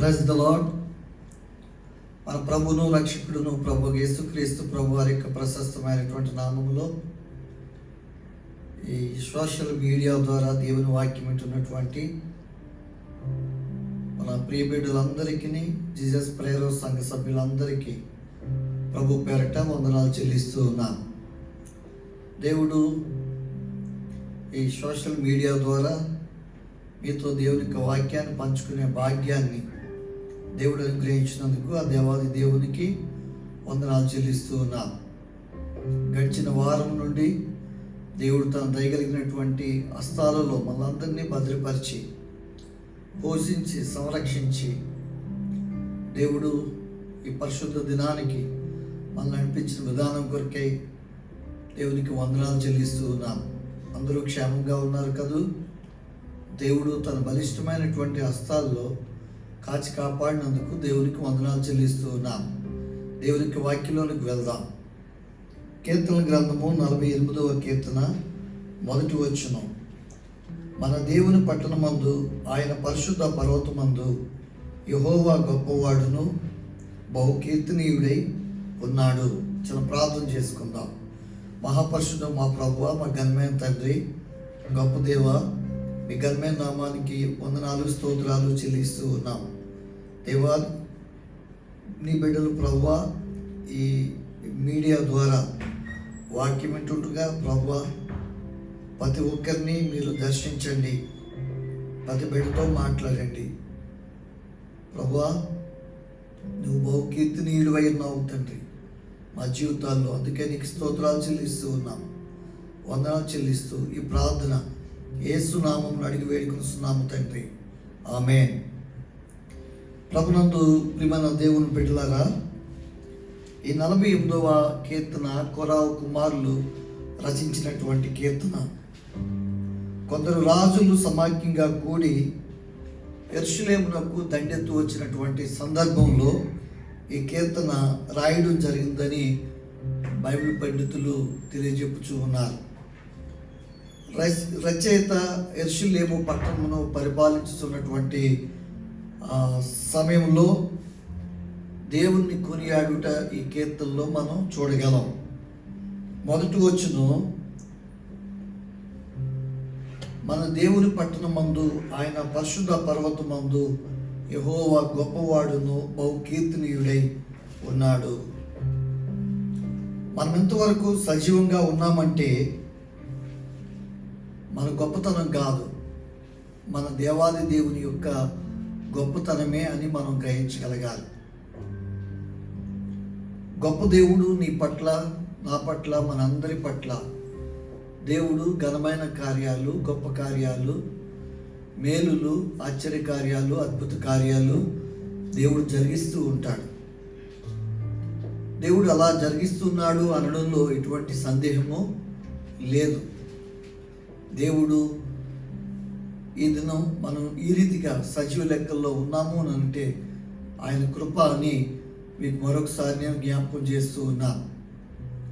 Praise the lord. మన ప్రభును రక్షకుడును ప్రభు యేసుక్రీస్తు ప్రభు వారి యొక్క ప్రశస్తమైనటువంటి నామములో ఈ సోషల్ మీడియా ద్వారా దేవుని వాక్యం వింటున్నటువంటి మన ప్రియ బిడ్డలందరికీ, జీసస్ ప్రేయర్ సంఘ సభ్యులందరికీ ప్రభు పేరట వందనాలు చెల్లిస్తూ ఉన్నాను. దేవుడు ఈ సోషల్ మీడియా ద్వారా మీతో దేవుని యొక్క వాక్యాన్ని పంచుకునే భాగ్యాన్ని దేవుడు అనుగ్రహించినందుకు ఆ దేవాది దేవునికి వందనాలు చెల్లిస్తూ ఉన్నాను. గడిచిన వారం నుండి దేవుడు తన దయగలిగినటువంటి హస్తాలలో మనందరినీ భద్రపరిచి పోషించి సంరక్షించి దేవుడు ఈ పరిశుద్ధ దినానికి మనల్ని నడిపించిన విధానం కొరకై దేవునికి వందనాలు చెల్లిస్తూ ఉన్నాను. అందరూ క్షేమంగా ఉన్నారు కదూ? దేవుడు తన బలిష్టమైనటువంటి హస్తాల్లో కాచి కాపాడినందుకు దేవునికి వందనాలు చెల్లిస్తూ ఉన్నాను. దేవునికి వాక్యంలోనికి వెళ్దాం. కీర్తన గ్రంథము 48వ కీర్తన 1వ వచనం. మన దేవుని పట్టణమందు ఆయన పరిశుద్ధ పర్వతమందు యెహోవా గొప్పవాడును బహుకీర్తనీయుడై ఉన్నాడు. చిన్న ప్రార్థన చేసుకుందాం. మహాపరిశుద్ధ మా ప్రభువా, మా ఘనమైన తండ్రి, గొప్ప దేవ, మీ ఘనమైన నామానికి వందనాలు స్తోత్రాలు చెల్లిస్తూ ఉన్నాం. దేవా, నీ బిడ్డలు ప్రభువా ఈ మీడియా ద్వారా వాక్యం వింటుండగా ప్రభువా ప్రతి ఒక్కరిని మీరు దర్శించండి, ప్రతి బిడ్డతో మాట్లాడండి ప్రభువా. నువ్వు బహుకీర్తనీయుడు అయి ఉన్నావు తండ్రి మా జీవితాల్లో. అందుకే నీకు స్తోత్రాలు చెల్లిస్తూ ఉన్నాము, వందనాలు చెల్లిస్తూ ఈ ప్రార్థన యేసు నామమును అడిగి వేడుకొనుచున్నాము తండ్రి, ఆమేన్. ప్రభునందు ప్రియమైన దేవుని బిడ్డలారా, ఈ 48వ కీర్తన కొరావు కుమారులు రచించినటువంటి కీర్తన. కొందరు రాజులు సమాఖ్యంగా కూడి యెరూషలేమునకు దండెత్తు వచ్చినటువంటి సందర్భంలో ఈ కీర్తన రాయడం జరిగిందని బైబిల్ పండితులు తెలియజెప్పుచూ ఉన్నారు. రచయిత యెరూషలేము పట్టణమును పరిపాలించుతున్నటువంటి సమయంలో దేవుణ్ణి కొనియాడుట ఈ కీర్తనలో మనం చూడగలం. 1వ వచనం, మన దేవుని పట్టణమందు ఆయన పరిశుద్ధ పర్వతమందు యెహోవా గొప్పవాడును బహుకీర్తనీయుడై ఉన్నాడు. మనం ఎంతవరకు సజీవంగా ఉన్నామంటే మన గొప్పతనం కాదు, మన దేవాది దేవుని యొక్క గొప్పతనమే అని మనం గ్రహించగలగాలి. గొప్ప దేవుడు నీ పట్ల, నా పట్ల, మనందరి పట్ల దేవుడు ఘనమైన కార్యాలు, గొప్ప కార్యాలు, మేలులు, ఆశ్చర్య కార్యాలు, అద్భుత కార్యాలు దేవుడు జరిగిస్తూ ఉంటాడు. దేవుడు అలా జరిగిస్తున్నాడు అనడంలో ఎటువంటి సందేహము లేదు. దేవుడు ఈ దినం మనం ఈ రీతిగా సజీవ లెక్కల్లో ఉన్నాము అని అంటే ఆయన కృప అని మీకు మరొకసారి నేను జ్ఞాపకం చేస్తూ ఉన్నాను.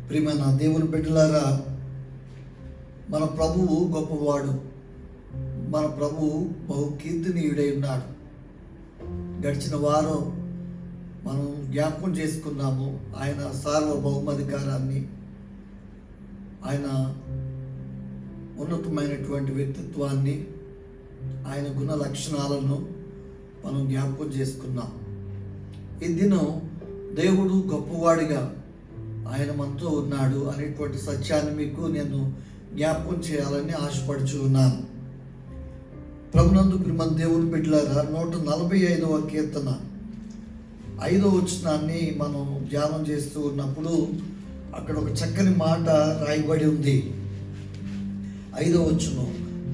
ప్రియమైన దేవుని బిడ్డలారా, మన ప్రభువు గొప్పవాడు, మన ప్రభువు బహుకీర్తనీయుడై ఉన్నాడు. గడిచిన వారం మనం జ్ఞాపకం చేసుకున్నాము ఆయన సార్వభౌమాధికారాన్ని, ఆయన ఉన్నతమైనటువంటి వ్యక్తిత్వాన్ని, ఆయన గుణ లక్షణాలను మనం జ్ఞాపకం చేసుకున్నాం. ఈ దినం దేవుడు గొప్పవాడిగా ఆయన మనతో ఉన్నాడు అనేటువంటి సత్యాన్ని మీకు నేను జ్ఞాపకం చేయాలని ఆశపడుచు ఉన్నాను. ప్రభునందు ప్రియమైన దేవుని బిడ్డలారా, 145వ కీర్తన 5వ వచనాన్ని మనం ధ్యానం చేస్తూ ఉన్నప్పుడు అక్కడ ఒక చక్కని మాట రాయబడి ఉంది. 5వ వచనం,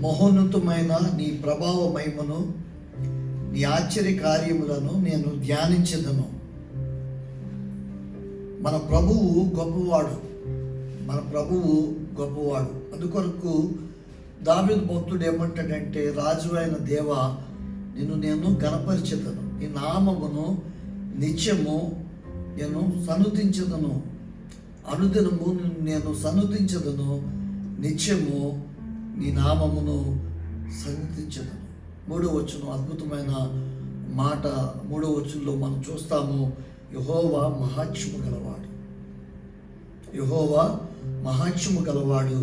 మహోన్నతమైన నీ ప్రభావ మహిమను, నీ ఆశ్చర్య కార్యములను నేను ధ్యానించదను. మన ప్రభువు గొప్పవాడు, మన ప్రభువు గొప్పవాడు. అందుకొరకు దావీదు భక్తుడు ఏమంటాడంటే, రాజు అయిన దేవ, నిన్ను నేను ఘనపరిచెదను, నీ నామమును నిత్యము నేను సన్నుతించదను, అనుదినము నేను సన్నుతించదను, నిత్యము నీ నామమును సన్నిధించదను. 3వ వచనం అద్భుతమైన మాట 3వ వచనంలో మనం చూస్తాము, యెహోవా మహాత్మ్యము గలవాడు. యెహోవా మహాత్మ్యము గలవాడు,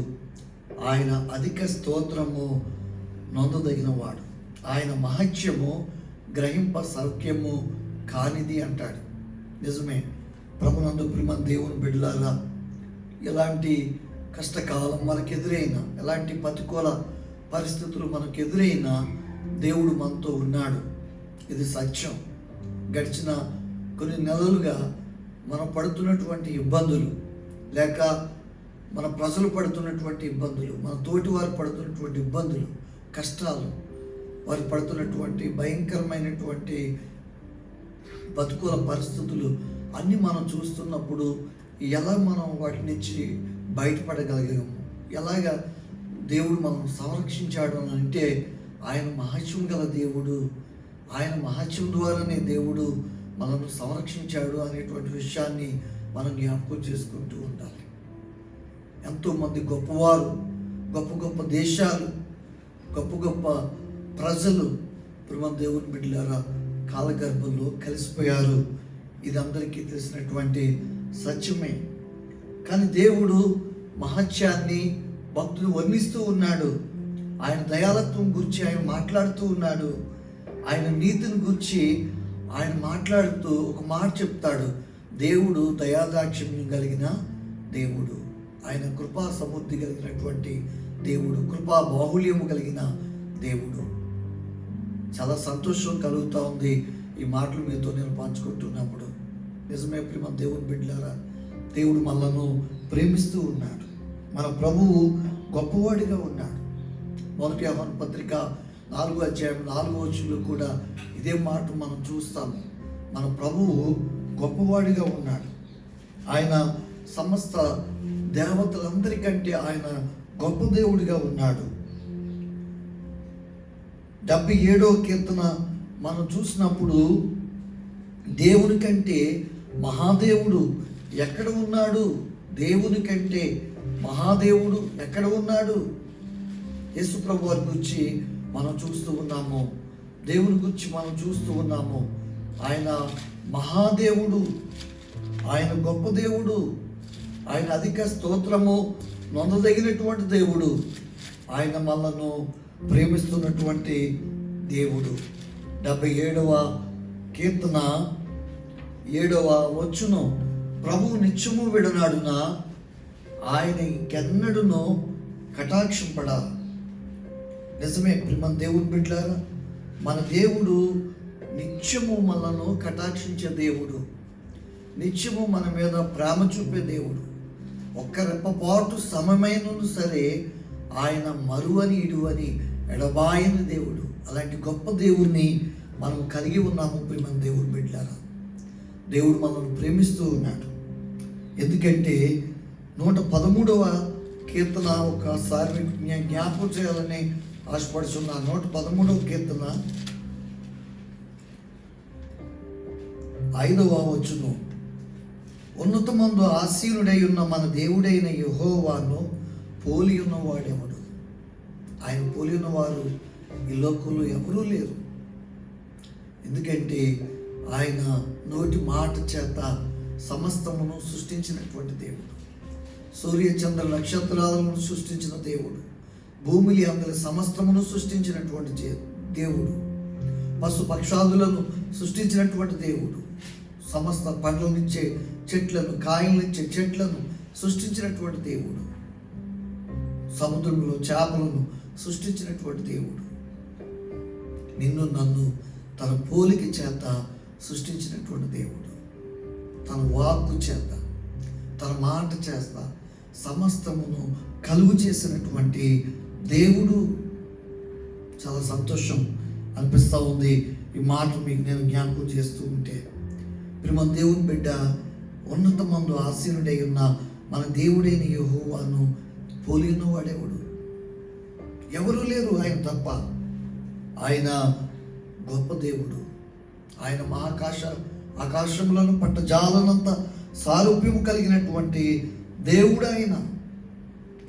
ఆయన అధిక స్తోత్రము నొందదగినవాడు, ఆయన మహత్యము గ్రహింప సౌఖ్యము కానిది అంటాడు. నిజమే, ప్రభునందు ప్రియమైన దేవుని బిడ్డలారా, ఎలాంటి కష్టకాలం మనకు ఎదురైనా, ఎలాంటి ప్రతికూల పరిస్థితులు మనకు ఎదురైనా దేవుడు మనతో ఉన్నాడు. ఇది సత్యం. గడిచిన కొన్ని నెలలుగా మనం పడుతున్నటువంటి ఇబ్బందులు, లేక మన ప్రజలు పడుతున్నటువంటి ఇబ్బందులు, మన తోటి వారు పడుతున్నటువంటి ఇబ్బందులు, కష్టాలు, వారు పడుతున్నటువంటి భయంకరమైనటువంటి ప్రతికూల పరిస్థితులు అన్నీ మనం చూస్తున్నప్పుడు ఎలా మనం వాటి నుంచి బయటపడగలిగాము, ఎలాగా దేవుడు మనం సంరక్షించాడు అని అంటే, ఆయన మహత్యం గల దేవుడు, ఆయన మహత్యం ద్వారానే దేవుడు మనల్ని సంరక్షించాడు అనేటువంటి విషయాన్ని మనం జ్ఞాపకం చేసుకుంటూ ఉండాలి. ఎంతోమంది గొప్పవారు, గొప్ప గొప్ప దేశాలు, గొప్ప గొప్ప ప్రజలు ప్రియమైన దేవుని బిడ్డలారా కాలగర్భంలో కలిసిపోయారు. ఇది అందరికీ తెలిసినటువంటి సత్యమే. కానీ దేవుడు మహత్యాన్ని భక్తులు వర్ణిస్తూ ఉన్నాడు. ఆయన దయాళత్వం గురించి ఆయన మాట్లాడుతూ ఉన్నాడు. ఆయన నీతిని గురించి ఆయన మాట్లాడుతూ ఒక మాట చెప్తాడు, దేవుడు దయాదాక్షిణ్యం కలిగిన దేవుడు, ఆయన కృపా సమృద్ధి కలిగినటువంటి దేవుడు, కృపా బాహుళ్యము కలిగిన దేవుడు. చాలా సంతోషం కలుగుతూ ఉంది ఈ మాటలు మీతో నేను పంచుకుంటున్నప్పుడు. నిజమే ప్రియమైన దేవుని బిడ్డలారా, దేవుడు మనలను ప్రేమిస్తూ ఉన్నాడు. మన ప్రభువు గొప్పవాడిగా ఉన్నాడు. 1 యోహాను పత్రిక 4వ అధ్యాయం 4వ వచనంలో కూడా ఇదే మాట మనం చూస్తాము. మన ప్రభువు గొప్పవాడిగా ఉన్నాడు. ఆయన సమస్త దేవతలందరికంటే ఆయన గొప్ప దేవుడిగా ఉన్నాడు. 77వ కీర్తన మనం చూసినప్పుడు, దేవుని కంటే మహాదేవుడు ఎక్కడ ఉన్నాడు, దేవుని కంటే మహాదేవుడు ఎక్కడ ఉన్నాడు? యేసు ప్రభు వారి గురించి మనం చూస్తూ ఉన్నాము, దేవుని గురించి మనం చూస్తూ ఉన్నాము. ఆయన మహాదేవుడు, ఆయన గొప్ప దేవుడు, ఆయన అధిక స్తోత్రము నొందదగినటువంటి దేవుడు, ఆయన మనను ప్రేమిస్తున్నటువంటి దేవుడు. 77వ కీర్తన 7వ వచనం, ప్రభువు నిత్యము విడనాడున ఆయన ఇంకెన్నడూను కటాక్షింపడా. నిజమే ప్రియమైన దేవుని బిడ్డలారా, మన దేవుడు నిత్యము మనను కటాక్షించే దేవుడు, నిత్యము మన మీద ప్రేమ చూపే దేవుడు. ఒక్క రెప్పపాటు సమయమైనను సరే ఆయన మరువని ఇడువని ఎడబాయని దేవుడు. అలాంటి గొప్ప దేవుణ్ణి మనం కలిగి ఉన్నాము ప్రియమైన దేవుని బిడ్డలారా. దేవుడు మనల్ని ప్రేమిస్తూ ఉన్నాడు. ఎందుకంటే 113వ కీర్తన ఒకసారి జ్ఞాపకం చేయాలని ఆశపడుతున్నాను. 113వ కీర్తన 5వ వచనం, ఉన్నతమందు ఆసీనుడై ఉన్న మన దేవుడైన యెహోవాను పోలి ఉన్నవాడెవడు? ఆయన పోలి ఉన్నవారు ఈ లోకంలో ఎవరూ లేరు. ఎందుకంటే ఆయన నోటి మాట చేత సమస్తమును సృష్టించినటువంటి దేవుడు. సూర్య చంద్ర నక్షత్రాలను సృష్టించిన దేవుడు, భూమిలి అందరి సమస్తమును సృష్టించినటువంటి దేవుడు, పశు పక్షాదులను సృష్టించినటువంటి దేవుడు, సమస్త పండ్లనిచ్చే చెట్లను, కాయలనిచ్చే చెట్లను సృష్టించినటువంటి దేవుడు, సముద్రంలో చేపలను సృష్టించినటువంటి దేవుడు, నిన్ను నన్ను తన పోలిక చేత సృష్టించినటువంటి దేవుడు, తన వాక్కు చేత, తన మాట చేత సమస్తమును కలుగు చేసినటువంటి దేవుడు. చాలా సంతోషం అనిపిస్తూ ఉంది ఈ మాట మీకు నేను జ్ఞాపకం చేస్తూ ఉంటే. ప్రియమైన దేవుని బిడ్డ, ఉన్నతమందు ఆసీనుడై ఉన్న మన దేవుడైన యెహోవాను పోలిన వాడెవడు? ఎవరు లేరు ఆయన తప్ప. ఆయన గొప్ప దేవుడు. ఆయన ఆకాశములను పట్టజాలనంత సారూప్యము కలిగినటువంటి దేవుడు ఆయన.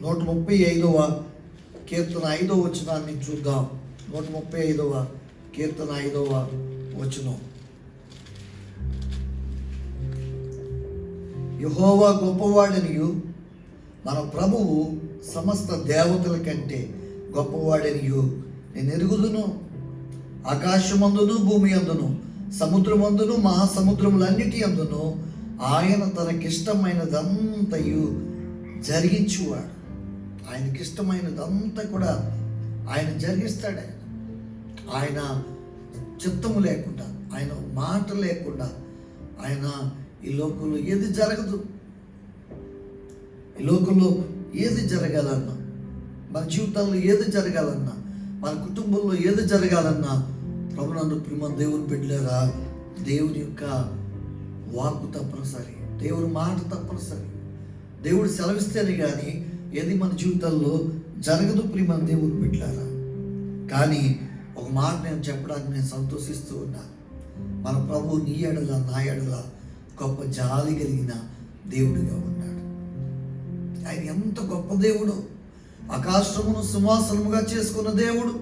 135వ కీర్తన 5వ వచనాన్ని చూద్దాం. 135వ కీర్తన 5వ వచనం. యెహోవా గొప్పవాడనియు మన ప్రభువు సమస్త దేవతల కంటే గొప్పవాడనియు నేను ఎరుగుదును. ఆకాశమందును భూమి అందును సముద్రమందును మహాసముద్రములన్నిటి అందును ఆయన తనకిష్టమైనదంతయు జరిగించువాడు. ఆయనకిష్టమైనదంతా కూడా ఆయన జరిగిస్తాడు. ఆయన చిత్తము లేకుండా, ఆయన మాట లేకుండా ఆయన ఈ లోకంలో ఏది జరగదు. ఈ లోకంలో ఏది జరగాలన్నా, మన జీవితాల్లో ఏది జరగాలన్నా, మన కుటుంబంలో ఏది జరగాలన్నా ప్రభునందు ప్రియమైన దేవుని బిడ్డలారా, దేవుని యొక్క వాక్కు తప్పనిసరి, దేవుని మాట తప్పనిసరి. దేవుడు సెలవిస్తేనే కానీ ఏది మన జీవితాల్లో జరగదు ప్రియమైన దేవుని బిడ్డలారా. కానీ ఒక మాట నేను చెప్పడానికి నేను సంతోషిస్తూ ఉన్నాను. మన ప్రభు నీ ఎడల నా ఎడల గొప్ప జాలి కలిగిన దేవుడిగా ఉన్నాడు. ఆయన ఎంత గొప్ప దేవుడు! ఆకాశమును సింహాసనముగా చేసుకున్న దేవుడు,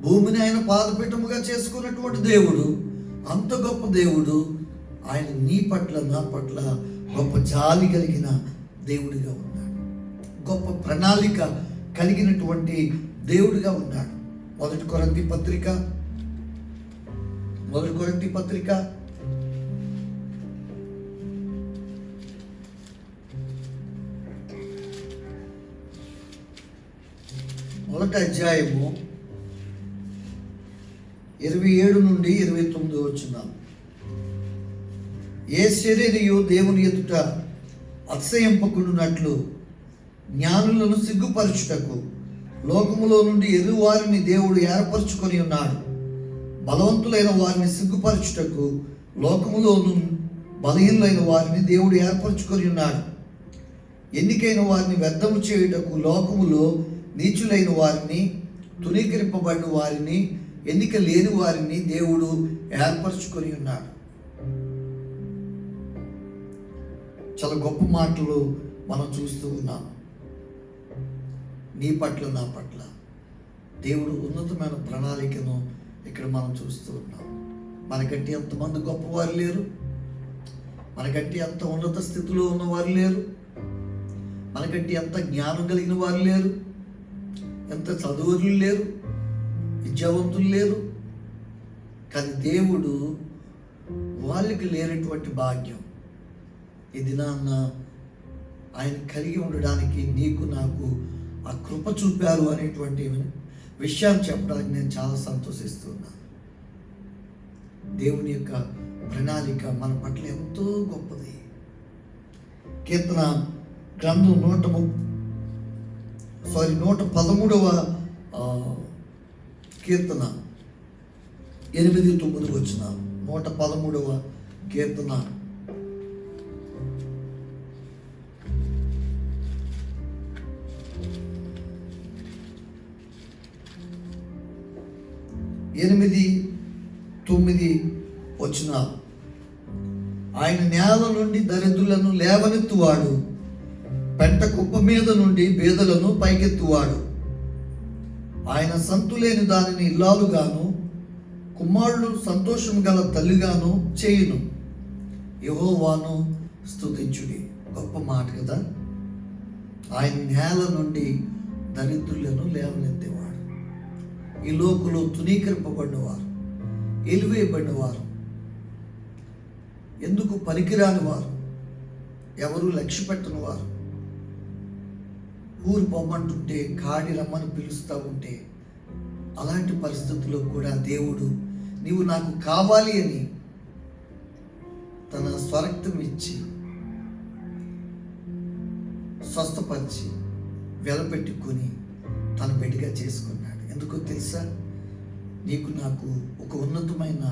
భూమిని ఆయన పాదపీఠముగా చేసుకున్నటువంటి దేవుడు, అంత గొప్ప దేవుడు. ఆయన నీ పట్ల నా పట్ల గొప్ప జాలి కలిగిన దేవుడిగా ఉన్నాడు. గొప్ప ప్రణాళిక కలిగినటువంటి దేవుడిగా ఉన్నాడు. మొదటి కొరింథీ పత్రిక 1వ అధ్యాయము 27 నుండి 29 వచనాలు. ఏ శరీరియు దేవుని ఎదుట అతిశయింపకుండునట్లు జ్ఞానులను సిగ్గుపరచుటకు లోకములో నుండి ఎదురువారిని దేవుడు ఏర్పరచుకొని ఉన్నాడు. బలవంతులైన వారిని సిగ్గుపరచుటకు లోకములో బలహీనులైన వారిని దేవుడు ఏర్పరచుకొని ఉన్నాడు. ఎన్నికైన వారిని వ్యర్థము చేయుటకు లోకములో నీచులైన వారిని, తునీకరింపబడిన వారిని, ఎన్నిక లేని వారిని దేవుడు ఏర్పరచుకొని ఉన్నాడు. చాలా గొప్ప మాటలు మనం చూస్తూ ఉన్నాం. నీ పట్ల నా పట్ల దేవుడు ఉన్నతమైన ప్రణాళికను ఇక్కడ మనం చూస్తూ ఉన్నాం. మనకంటే ఎంతమంది గొప్పవారు లేరు, మనకంటే ఎంత ఉన్నత స్థితిలో ఉన్నవారు లేరు, మనకంటే ఎంత జ్ఞానం కలిగిన వారు లేరు, ఎంత చదువులు లేరు, విద్యావంతులు లేరు. కానీ దేవుడు వాళ్ళకి లేనటువంటి భాగ్యం ఈ దినాన్న ఆయన కలిగి ఉండడానికి నీకు నాకు ఆ కృప చూపారు అనేటువంటి విషయాన్ని చెప్పడానికి నేను చాలా సంతోషిస్తున్నాను. దేవుని యొక్క ప్రణాళిక మన పట్ల ఎంతో గొప్పది. కీర్తన గ్రంథం 113వ కీర్తన 8-9 వచనాలు. 113వ కీర్తన 8-9 వచనాలు. ఆయన నేల నుండి దరిద్రులను లేవనెత్తువాడు, పెంట కుప్ప మీద నుండి బేదలను పైకెత్తువాడు. ఆయన సంతులేని దానిని ఇల్లాలుగాను, కుమారుడు సంతోషం గల తల్లిగాను చేయును. యెహోవాను స్తుతించుడి. గొప్ప మాట కదా. ఆయన నేల నుండి దరిద్రులను లేవనెత్తేవాడు. ఈ లోకంలో తునీకరింపబడినవారు, ఎలివేయబడినవారు, ఎందుకు పనికిరాని వారు, ఎవరు లక్ష్య పెట్టని వారు, ఊరు పొమ్మంటుంటే కాడి రమ్మని పిలుస్తూ ఉంటే అలాంటి పరిస్థితుల్లో కూడా దేవుడు నీవు నాకు కావాలి అని తన స్వరక్తం ఇచ్చి స్వస్థపరిచి వెలపెట్టుకొని తన బిడ్డగా చేసుకున్నాడు. ఎందుకో తెలుసా? నీకు నాకు ఒక ఉన్నతమైన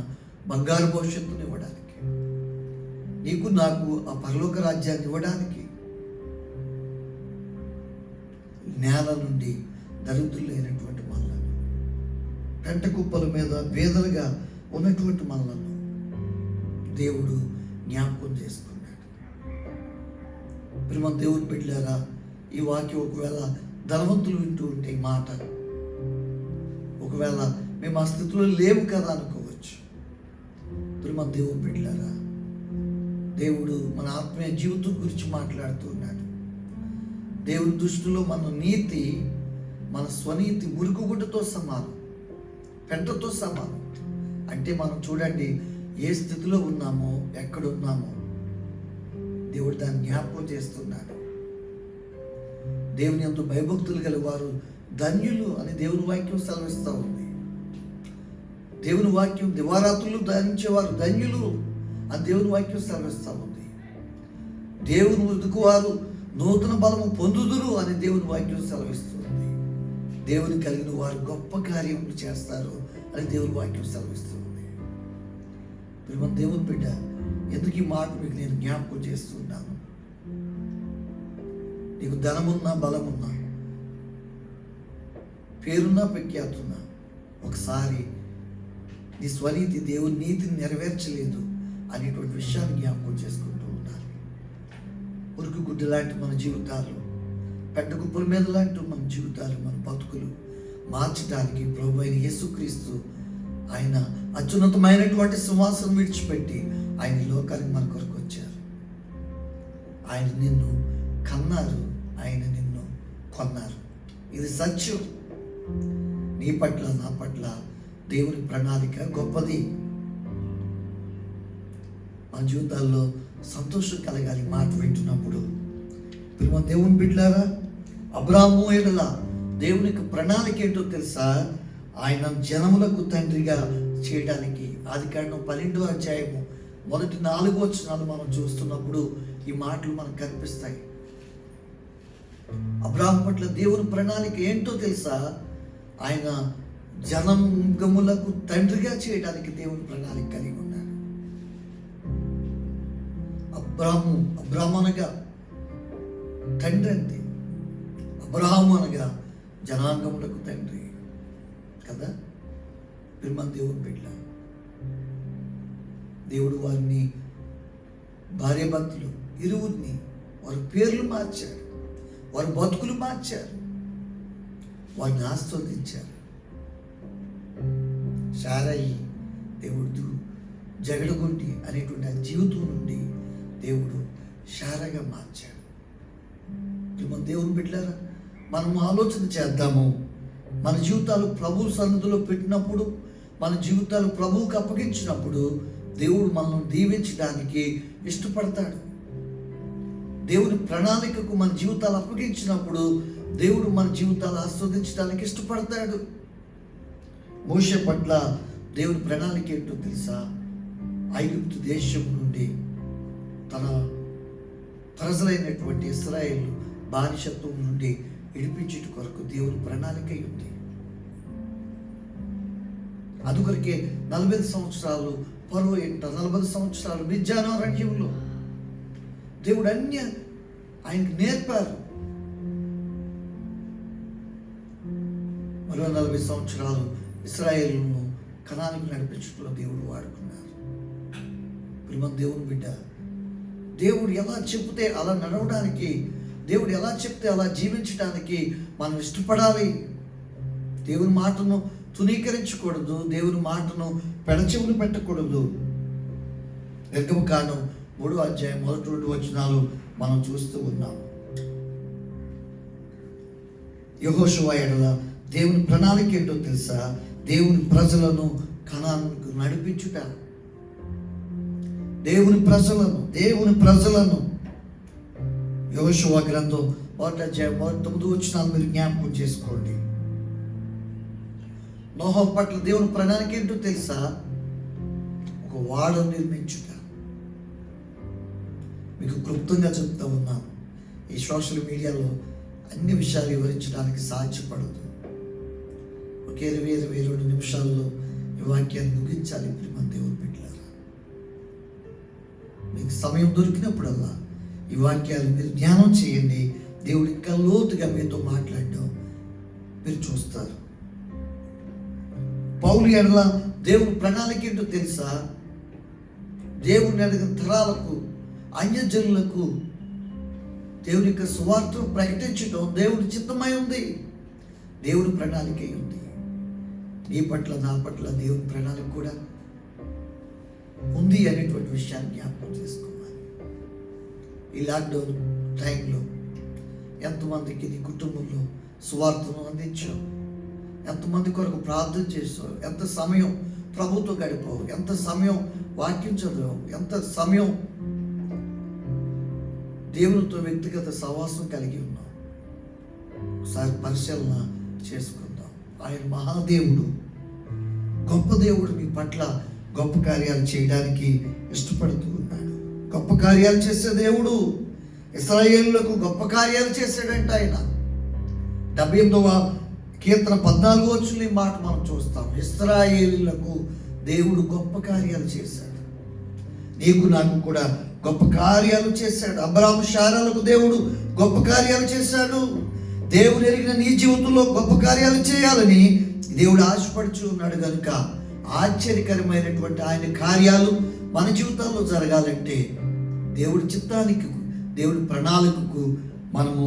బంగారు భవిష్యత్తుని ఇవ్వడానికి, నీకు నాకు ఆ పరలోక రాజ్యాన్ని ఇవ్వడానికి. నేల నుండి దరిద్రులైనటువంటి మనలను, పెంట కుప్పల మీద వేదలుగా ఉన్నటువంటి మనలను దేవుడు జ్ఞాపకం చేసుకున్నాడు. ప్రియమైన దేవుని బిడ్డలారా, ఈ వాక్యం ఒకవేళ ధనవంతులు వింటూ ఉంటే ఈ మాట, ఒకవేళ మేము ఆ స్థితిలో లేవు కదా అనుకోవచ్చు. ప్రియమైన దేవుని బిడ్డలారా, దేవుడు మన ఆత్మీయ జీవితం గురించి మాట్లాడుతూ ఉన్నాడు. దేవుని దృష్టిలో మన నీతి, మన స్వనీతి మురుగుగుడ్డతో సమానం, పెంటతో సమానం. అంటే మనం చూడండి, ఏ స్థితిలో ఉన్నామో, ఎక్కడ ఉన్నామో దేవుడు దాన్ని జ్ఞాపకం చేస్తున్నాడు. దేవుని యందు భయభక్తులు గల వారు ధన్యులు అని దేవుని వాక్యం సెలవిస్తూ ఉంది. దేవుని వాక్యం దివారాత్రులు ధ్యానించేవారు ధన్యులు అని దేవుని వాక్యం సెలవిస్తూ ఉంది. దేవుని వెతుకు వారు నూతన బలము పొందుదురు అని దేవుని వాక్యం సెలవిస్తుంది. దేవుని కలిగిన వారు గొప్ప కార్యములు చేస్తారు అని దేవుని వాక్యం సెలవిస్తుంది. ప్రియమైన దేవుని బిడ్డ, ఎందుకు ఈ మాట మీకు నేను జ్ఞాపకం చేస్తున్నాను? నీకు ధనమున్నా, బలమున్నా, పేరున్నా, ప్రఖ్యాతున్నా, ఒకసారి నీ స్వనీతి దేవుని నీతిని నెరవేర్చలేదు అనేటువంటి విషయాన్ని జ్ఞాపకం చేసుకుంటూ ఉండాలి. ఉరుకు గుడ్డ లాంటి మన జీవితాలు, పెద్ద కుప్పల మీద లాంటి మన జీవితాలు, మన బతుకులు మార్చడానికి ప్రభు అయిన యేసుక్రీస్తు ఆయన అత్యున్నతమైనటువంటి సింహాసనం విడిచిపెట్టి ఆయన లోకానికి మన కొరకు వచ్చారు. ఆయన నిన్ను కన్నారు, ఆయన నిన్ను కొన్నారు. ఇది సత్యం. నీ పట్ల, నా పట్ల దేవుని ప్రణాళిక గొప్పది. మన జీవితాల్లో సంతోషం కలగాలి మాట వింటున్నప్పుడు. ప్రియమైన దేవుని బిడ్డలారా, అబ్రాహాము ఎడల దేవునికి ప్రణాళిక ఏంటో తెలుసా? ఆయన జనములకు తండ్రిగా చేయడానికి. ఆదికాండం 12వ అధ్యాయము మొదటి 4 వచనాలు మనం చూస్తున్నప్పుడు ఈ మాటలు మనకు కనిపిస్తాయి. అబ్రాహాము పట్ల దేవుని ప్రణాళిక ఏంటో తెలుసా? ఆయన జనములకు తండ్రిగా చేయడానికి దేవుని ప్రణాళిక కలిగి ఉన్నాడు. అబ్రాహాము అనగా తండ్రి అంతే. అబ్రాహాము అనగా జనాంగములకు తండ్రి కదా. ప్రియమైన దేవుని బిడ్డ, దేవుడు వారిని, భార్యాభర్తలు ఇరువురిని, వారి పేర్లు మార్చారు, వారి బతుకులు మార్చారు, వారిని ఆస్వాదించారు. శారయి దేవుడు జగడగొంటి అనేటువంటి ఆ జీవితం నుండి దేవుడు శారగా మార్చాడు. మన దేవుని బిడ్డలారా, మనము ఆలోచన చేద్దాము. మన జీవితాలు ప్రభు సన్నిధిలో పెట్టినప్పుడు, మన జీవితాలు ప్రభువుకు అప్పగించినప్పుడు దేవుడు మనల్ని దీవించడానికి ఇష్టపడతాడు. దేవుని ప్రణాళికకు మన జీవితాలు అప్పగించినప్పుడు దేవుడు మన జీవితాలు ఆస్వాదించడానికి ఇష్టపడతాడు. మోషే పట్ల దేవుని ప్రణాళిక ఏంటో తెలుసా? ఐగుప్తు దేశం నుండి తన ప్రజలైనటువంటి ఇశ్రాయేలు బానిసత్వం నుండి విడిపించుట కొరకు దేవుని ప్రణాళిక ఉంది. అందుకొరకే 40 సంవత్సరాలు పరువు ఎంట, 40 సంవత్సరాలు మిద్యానారణ్యంలో దేవుడు అన్ని ఆయనకు నేర్పారు. మరో 40 సంవత్సరాలు ఇశ్రాయేలును కనానికి నడిపించడంలో దేవుడు వాడుకున్నారు. ప్రియమైన దేవుని బిడ్డ, దేవుడు ఎలా చెప్తే అలా నడవడానికి, దేవుడు ఎలా చెప్తే అలా జీవించడానికి మనం ఇష్టపడాలి. దేవుని మాటను తునీకరించకూడదు, దేవుని మాటను పెడచెవులు పెట్టకూడదు. నిర్గమకాండం 3వ అధ్యాయం మొదటి 2 వచనాలు మనం చూస్తూ ఉన్నాం. యెహోషువ ఎడల దేవుని ప్రణాళిక ఏంటో తెలుసా? దేవుని ప్రజలను కనానుకు నడిపించుట. దేవుని ప్రజలను యెహోషువ గ్రంథం 1వ అధ్యాయం 9 వచనాలు మీరు జ్ఞాపకం చేసుకోండి. నోహ పట్ల దేవుని ప్రణాళిక ఏంటో తెలుసా? ఒక వాడను నిర్మించుట. మీకు క్లుప్తంగా చెప్తా ఉన్నాను. ఈ సోషల్ మీడియాలో అన్ని విషయాలు వివరించడానికి సాధ్యపడదు. ఒక 22 నిమిషాల్లో ఈ వాక్యాన్ని ముగించాలి. ప్రియమైన దేవుని బిడ్డలారా, మీకు సమయం దొరికినప్పుడల్లా ఈ వాక్యాలు మీరు ధ్యానం చేయండి. దేవుడు ఇంకా లోతుగా మీతో మాట్లాడడం మీరు చూస్తారు. పౌలు ఎడల దేవుని ప్రణాళిక ఏంటో తెలుసా? దేవుని అడిగిన తరాలకు, అన్యజనులకు దేవుని యొక్క సువార్తను ప్రకటించడం దేవుని చిత్తమై ఉంది. దేవుని ప్రణాళిక ఉంది. నీ పట్ల, నా పట్ల దేవుని ప్రణాళిక కూడా ఉంది అనేటువంటి విషయాన్ని జ్ఞాపకం చేసుకోవాలి. ఈ లాక్డౌన్ టైంలో ఎంతమందికి నీ కుటుంబంలో సువార్తను అందించావు, ఎంతమంది కొరకు ప్రార్థన చేసావు, ఎంత సమయం ప్రభుతో గడిపావు, ఎంత సమయం వాక్యం చదివావు, ఎంత సమయం దేవునితో వ్యక్తిగత సహవాసం కలిగి ఉన్నావు. ఒకసారి పరిశీలన చేసుకుందాం. ఆయన మహాదేవుడు, గొప్ప దేవుడు మీ పట్ల గొప్ప కార్యాలు చేయడానికి ఇష్టపడుతూ ఉన్నాడు. గొప్ప కార్యాలు చేసే దేవుడు. ఇశ్రాయేలులకు గొప్ప కార్యాలు చేశాడంట ఆయన. 78వ కీర్తన 14వ వచనంలో ఈ మాట మనం చూస్తాం. ఇశ్రాయేలులకు దేవుడు గొప్ప కార్యాలు చేశాడు. నీకు నాకు కూడా గొప్ప కార్యాలు చేశాడు. అబ్రాహాము శారాలకు దేవుడు గొప్ప కార్యాలు చేశాడు. దేవుడు ఎరిగిన నీ జీవితంలో గొప్ప కార్యాలు చేయాలని దేవుడు ఆశపడుచు ఉన్నాడు. కనుక ఆశ్చర్యకరమైనటువంటి ఆయన కార్యాలు మన జీవితాల్లో జరగాలంటే దేవుడి చిత్తానికి, దేవుడి ప్రణాళికకు మనము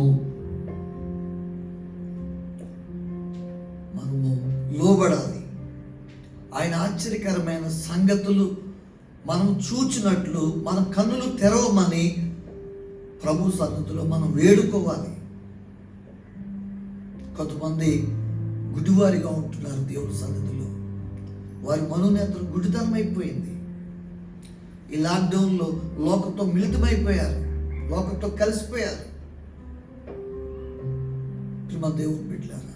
లోబడాలి. ఆయన ఆశ్చర్యకరమైన సంగతులు మనం చూచినట్లు మన కన్నులు తెరవమని ప్రభు సన్నిధిలో మనం వేడుకోవాలి. కొంతమంది గుడివారిగా ఉంటున్నారు దేవుడి సన్నిధిలో. వారి మనోనేత్రం గుడితనం అయిపోయింది. ఈ లాక్డౌన్లో లోకంతో మిళితమైపోయారు, లోకంతో కలిసిపోయారు. ప్రేమ దేవుని బిడ్డలారా,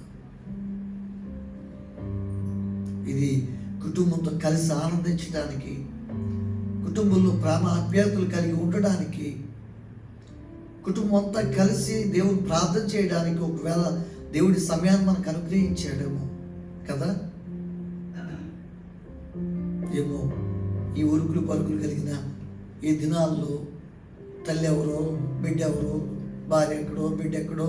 ఇది కుటుంబంతో కలిసి ఆనందించడానికి, కుటుంబంలో ప్రేమ ఆప్యాయతలు కలిగి ఉండడానికి, కుటుంబం అంతా కలిసి దేవుని ప్రార్థన చేయడానికి ఒకవేళ దేవుడి సమయాన్ని మనకు అనుగ్రహించాడేమో కదా. ఏమో ఈ ఉరుకులు పరుగులు కలిగిన ఈ దినాల్లో తల్లి ఎవరో, బిడ్డ ఎవరో, భార్య ఎక్కడో, బిడ్డ ఎక్కడో,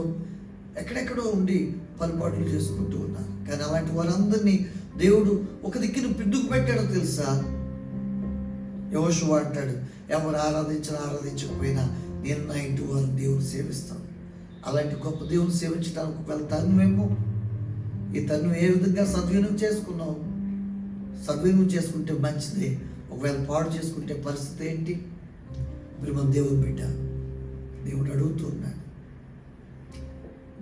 ఎక్కడెక్కడో ఉండి పలుపాట్లు చేసుకుంటూ ఉన్నారు. కానీ అలాంటి వారందరినీ దేవుడు ఒక దిక్కును పిద్దుకు పెట్టాడో తెలుసా? యెహోషువ అంటాడు, ఎవరు ఆరాధించకపోయినా నేను నా ఇంటి వారిని దేవుడు సేవిస్తాను. అలాంటి గొప్ప దేవుని సేవించడానికి ఒకవేళ తరుణమేమో, ఈ తరుణం ఏ విధంగా సద్వినియోగం చేసుకున్నావు? సద్వినియోగం చేసుకుంటే మంచిదే, ఒకవేళ పాడు చేసుకుంటే పరిస్థితి ఏంటి? మరి మన దేవుని బిడ్డ, దేవుడు అడుగుతూ ఉన్నాడు.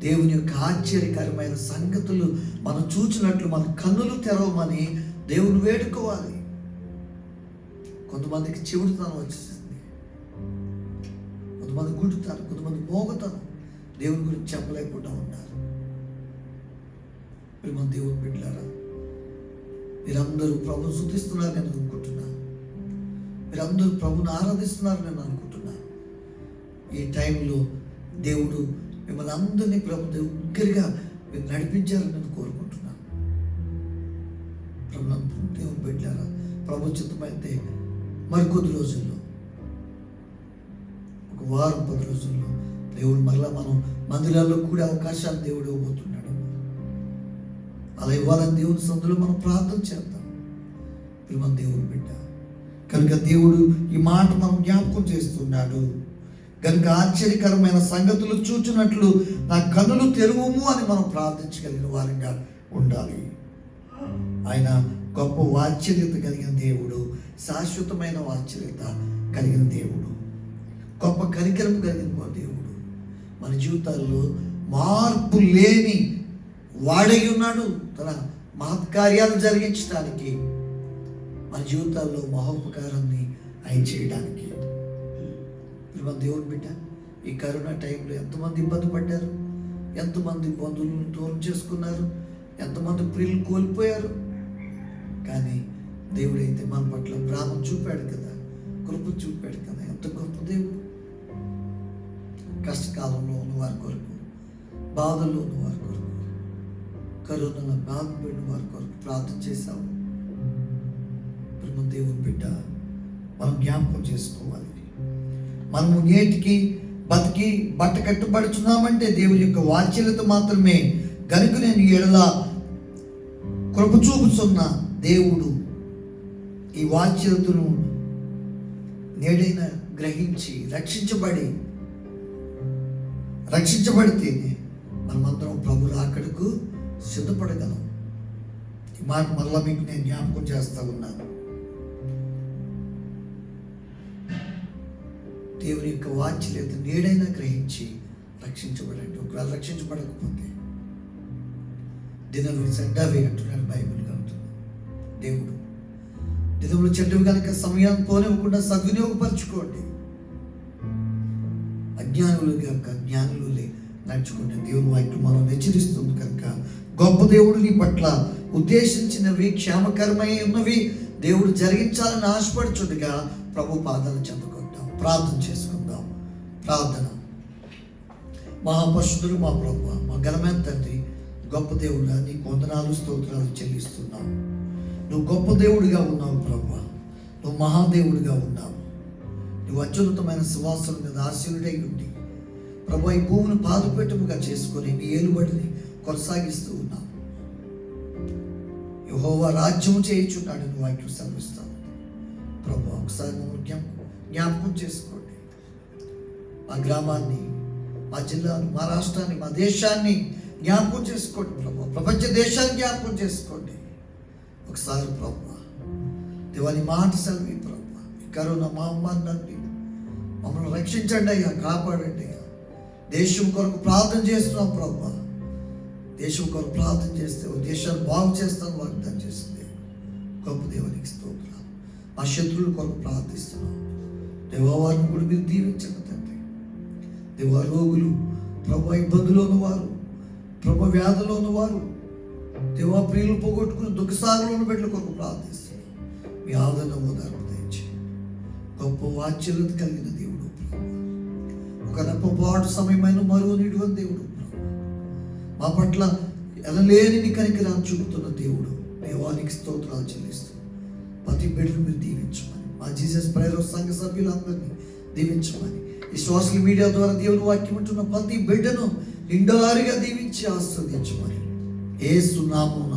దేవుని యొక్క ఆశ్చర్యకరమైన సంగతులు మనం చూచినట్లు మన కన్నులు తెరవమని దేవుని వేడుకోవాలి. కొంతమందికి చెవిటితనం వచ్చేసింది, కొంతమంది గుడ్డుతారు, కొంతమంది మోగుతారు, దేవుని గురించి చెప్పలేకుండా ఉన్నారు. ప్రేమ దేవుని బిడ్డలారా, మీరందరూ ప్రభుని స్తుతిస్తున్నారు నేను అనుకుంటున్నాను. మీరందరూ ప్రభుని ఆరాధిస్తున్నారు నేను అనుకుంటున్నాను. ఈ టైంలో దేవుడు మిమ్మల్ని అందరినీ ప్రభు దగ్గరగా మీరు నడిపించాలని నేను కోరుకుంటున్నాను. ప్రభు దేవుని బిడ్డలారా, ప్రభు చిత్తమైతే మరికొద్ది రోజుల్లో, ఒక వారం 10 రోజుల్లో దేవుడు మరలా మనం మందిరాల్లో కూడా అవకాశాలు దేవుడు ఇవ్వబోతున్నాడు. అలా ఇవ్వాలని దేవుని సందులో మనం ప్రార్థన చేద్దాం. మన దేవుని బిడ్డ కనుక దేవుడు ఈ మాట మనం జ్ఞాపకం చేస్తున్నాడు. కనుక ఆశ్చర్యకరమైన సంగతులు చూచినట్లు నా కన్నులు తెరువుము అని మనం ప్రార్థించగలిగిన వారంగా ఉండాలి. ఆయన గొప్ప వాత్సల్యత కలిగిన దేవుడు, శాశ్వతమైన వాత్సల్యత కలిగిన దేవుడు, గొప్ప కనికరం కలిగిన దేవుడు. మన జీవితాల్లో మార్పు లేని వాడై ఉన్నాడు. తన మహత్కార్యాలు జరిగించడానికి, మన జీవితాల్లో మహోపకారాన్ని ఆయన చేయడానికి. మన దేవుని బిడ్డ, ఈ కరోనా టైంలో ఎంతమంది ఇబ్బంది పడ్డారు, ఎంతమంది బంధువులను దూరం చేసుకున్నారు, ఎంతమంది ప్రియులు కోల్పోయారు. కానీ దేవుడైతే మన పట్ల ప్రేమ చూపాడు కదా, కృప చూపాడు కదా. ఎంత గొప్ప దేవుడు. కష్టకాలంలో ఉన్న వారి కొరకు, బాధల్లో ఉన్న వారి కొరకు, కరోనాలో బాధపడిన వారి కొరకు ప్రార్థన చేశాము. మన దేవుని బిడ్డ, మనం జ్ఞాపకం చేసుకోవాలి. మనము నేటికి బతికి బట్ట కట్టుబడుచున్నామంటే దేవుని యొక్క వాత్సల్యత మాత్రమే. గనుక నేను ఎడల కృప చూపుతున్న దేవుడు ఈ వాత్సల్యతను నేడైనా గ్రహించి రక్షించబడితేనే మనమందరం ప్రభు రాకడకు సిద్ధపడగలం. ఈ మాట మరలా మీకు నేను జ్ఞాపకం చేస్తా ఉన్నాను. దేవుని యొక్క వాత్సల్యత నీడైనా గ్రహించి రక్షించబడండి. ఒకవేళ రక్షించబడకపోతే దినములు చెడ్డవి అంటున్నాడు బైబిల్ కలుగుతుంది. దేవుడు దినములు చెడ్డవి కనుక సమయాన్ని పోనివ్వకుండా సద్వినియోగపరచుకోండి. అజ్ఞానులు కనుక జ్ఞానులు నడుచుకుంటే దేవుని వాక్యం మనం హెచ్చరిస్తుంది కనుక గొప్ప దేవుడు నీ పట్ల ఉద్దేశించినవి క్షేమకరమై ఉన్నవి దేవుడు జరిగించాలని ఆశపడుచుండగా ప్రభు పాదాలు చెందుకుందాం. ప్రార్థన చేసుకుందాం. ప్రార్థన. మహాపరిశుద్ధుడు మా ప్రభువా, మా ఘనమైన తండ్రి, గొప్ప దేవుడా, నీకు వందనాలు స్తోత్రాలు చెల్లిస్తున్నావు. నువ్వు గొప్ప దేవుడిగా ఉన్నావు ప్రభువా, నువ్వు మహాదేవుడిగా ఉన్నావు. నువ్వు అత్యున్నతమైన సువాసన మీద ఆశీనుడై ఉండి ప్రభు ఈ భూమిని పాదుపెట్టుముగా చేసుకొని నీ ఏలుబడిని కొనసాగిస్తూ ఉన్నావు. యెహోవా రాజ్యము చేయుచున్నాడు నువ్వు వాక్యం సెలవిస్తావు. ప్రభు ఒకసారి మమ్మల్ని జ్ఞాపకం చేసుకోండి. మా గ్రామాన్ని, మా జిల్లాను, మా రాష్ట్రాన్ని, మా దేశాన్ని జ్ఞాపకం చేసుకోండి ప్రభు. ప్రపంచ దేశాన్ని జ్ఞాపకం చేసుకోండి ఒకసారి ప్రభు. దేవాని మాట సెలవి ప్రభు. ఈ కరోనా మహమ్మారి నుండి మమ్మల్ని రక్షించండి అయ్యా, కాపాడండి అయ్యా. దేశం కొరకు ప్రార్థన చేస్తున్నాం ప్రభు. దేశం కొరకు ప్రార్థన చేస్తే దేశాన్ని బాగు చేస్తాను వాగ్దానం చేసింది. గొప్ప దేవునికి స్తోత్రాలు. మా శత్రువుల కొరకు ప్రార్థిస్తున్నాం. దేవావారిని కూడా మీరు దీవించండి తండ్రి. దేవా రోగులు, ప్రభు ఇబ్బందులు ఉన్నవారు, ప్రభు వ్యాధులు ఉన్నవారు, దేవా ప్రియులు పోగొట్టుకుని దుఃఖసాగరంలో బిడ్డల కొరకు ప్రార్థిస్తున్నాం. మీ ఆదరణ ఓదార్పు దయచేయండి. గొప్ప వాత్సల్యత కలిగిన దేవుడు, ఒక రెప్పపాటు సమయమైన మరో నిడువని దేవుడు, మా పట్ల ఎనలేని కనికరాన్ని చూపుతున్న దేవుడు, దేవానికి స్తోత్రాలు చెల్లిస్తూ ప్రతి బిడ్డను మీరు దీవించమని, మా జీసస్ ప్రేయర్ సంఘ సభ్యులందరినీ దీవించమని, ఈ సోషల్ మీడియా ద్వారా దేవుని వాక్యం ఉంటున్న ప్రతి బిడ్డను నిండారుగా దీవించి ఆస్వాదించమని యేసు నామమున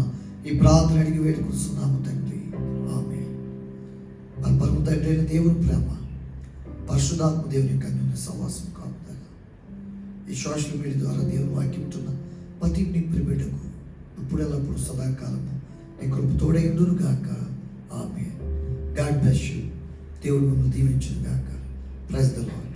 ఈ ప్రార్థన అడిగి వేడుకుంటున్నాము తండ్రి. ఆమేన్. మన పరమ తండ్రి అయిన దేవుని ప్రేమ, పరిశుద్ధాత్మ దేవుని కన్నుల సహవాసం కాపుదల ఈ సోషల్ మీడియా ద్వారా దేవుని వాక్యం ఉంటున్న ప్రతి నిప్పిరి బిడ్డకు ఇప్పుడెల్లప్పుడు సదాకాలము నీ కృప తోడై ఉండును గాక. ఆమేన్. God bless you. దేవుడు మిమ్మల్ని దీవించును గాక. Praise the lord.